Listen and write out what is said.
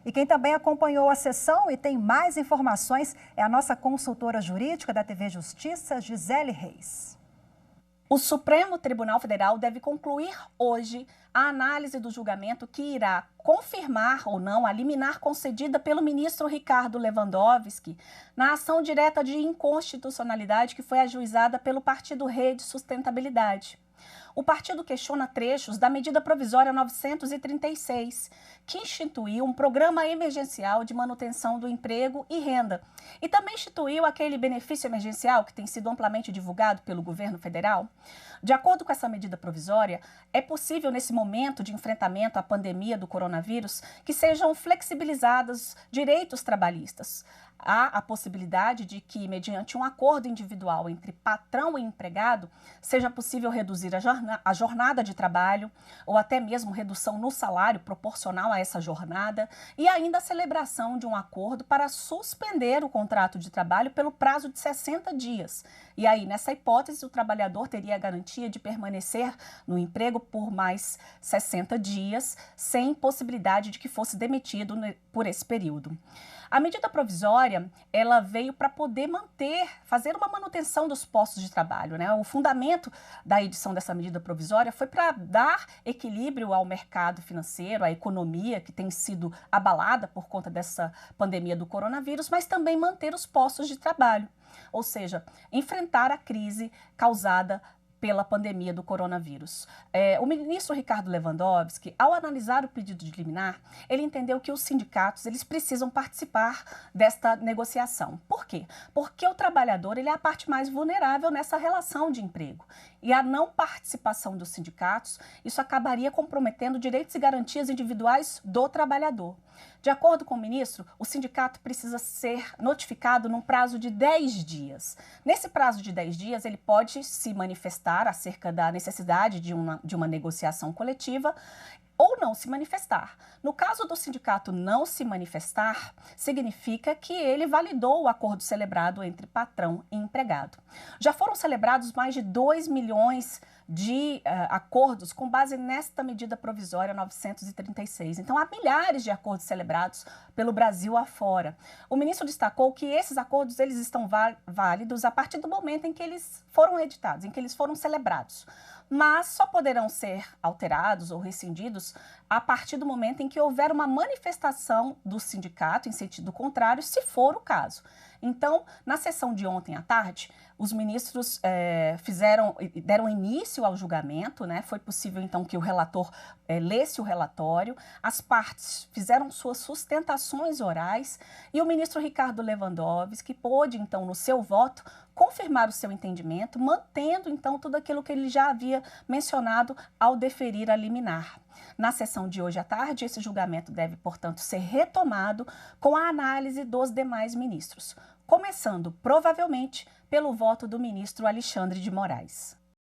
E quem também acompanhou a sessão e tem mais informações é a nossa consultora jurídica da TV Justiça, Gisele Reis. O Supremo Tribunal Federal deve concluir hoje a análise do julgamento que irá confirmar ou não a liminar concedida pelo ministro Ricardo Lewandowski na ação direta de inconstitucionalidade que foi ajuizada pelo partido Rede Sustentabilidade. O partido questiona trechos da medida provisória 936, que instituiu um programa emergencial de manutenção do emprego e renda, e também instituiu aquele benefício emergencial que tem sido amplamente divulgado pelo governo federal. De acordo com essa medida provisória, é possível, nesse momento de enfrentamento à pandemia do coronavírus, que sejam flexibilizados direitos trabalhistas. Há a possibilidade de que, mediante um acordo individual entre patrão e empregado, seja possível reduzir a jornada de trabalho ou até mesmo redução no salário proporcional a essa jornada e ainda a celebração de um acordo para suspender o contrato de trabalho pelo prazo de 60 dias. E aí, nessa hipótese, o trabalhador teria a garantia de permanecer no emprego por mais 60 dias, sem possibilidade de que fosse demitido por esse período. A medida provisória, ela veio para poder fazer uma manutenção dos postos de trabalho, né? O fundamento da edição dessa medida provisória foi para dar equilíbrio ao mercado financeiro, à economia que tem sido abalada por conta dessa pandemia do coronavírus, mas também manter os postos de trabalho, ou seja, enfrentar a crise causada pela pandemia do coronavírus. O ministro Ricardo Lewandowski, ao analisar o pedido de liminar, ele entendeu que os sindicatos eles precisam participar desta negociação. Por quê? Porque o trabalhador ele é a parte mais vulnerável nessa relação de emprego. E a não participação dos sindicatos, isso acabaria comprometendo direitos e garantias individuais do trabalhador. De acordo com o ministro, o sindicato precisa ser notificado num prazo de 10 dias. Nesse prazo de 10 dias, ele pode se manifestar acerca da necessidade de uma negociação coletiva ou não se manifestar. No caso do sindicato não se manifestar, significa que ele validou o acordo celebrado entre patrão e empregado. Já foram celebrados mais de 2 milhões de acordos com base nesta medida provisória 936. Então, há milhares de acordos celebrados pelo Brasil afora. O ministro destacou que esses acordos eles estão válidos a partir do momento em que eles foram editados, em que eles foram celebrados, mas só poderão ser alterados ou rescindidos a partir do momento em que houver uma manifestação do sindicato em sentido contrário, se for o caso. Então, na sessão de ontem à tarde, os ministros deram início ao julgamento, né? Foi possível, então, que o relator lesse o relatório, as partes fizeram suas sustentações orais e o ministro Ricardo Lewandowski pôde, então, no seu voto, confirmar o seu entendimento, mantendo, então, tudo aquilo que ele já havia mencionado ao deferir a liminar. Na sessão de hoje à tarde, esse julgamento deve, portanto, ser retomado com a análise dos demais ministros, começando, provavelmente, pelo voto do ministro Alexandre de Moraes.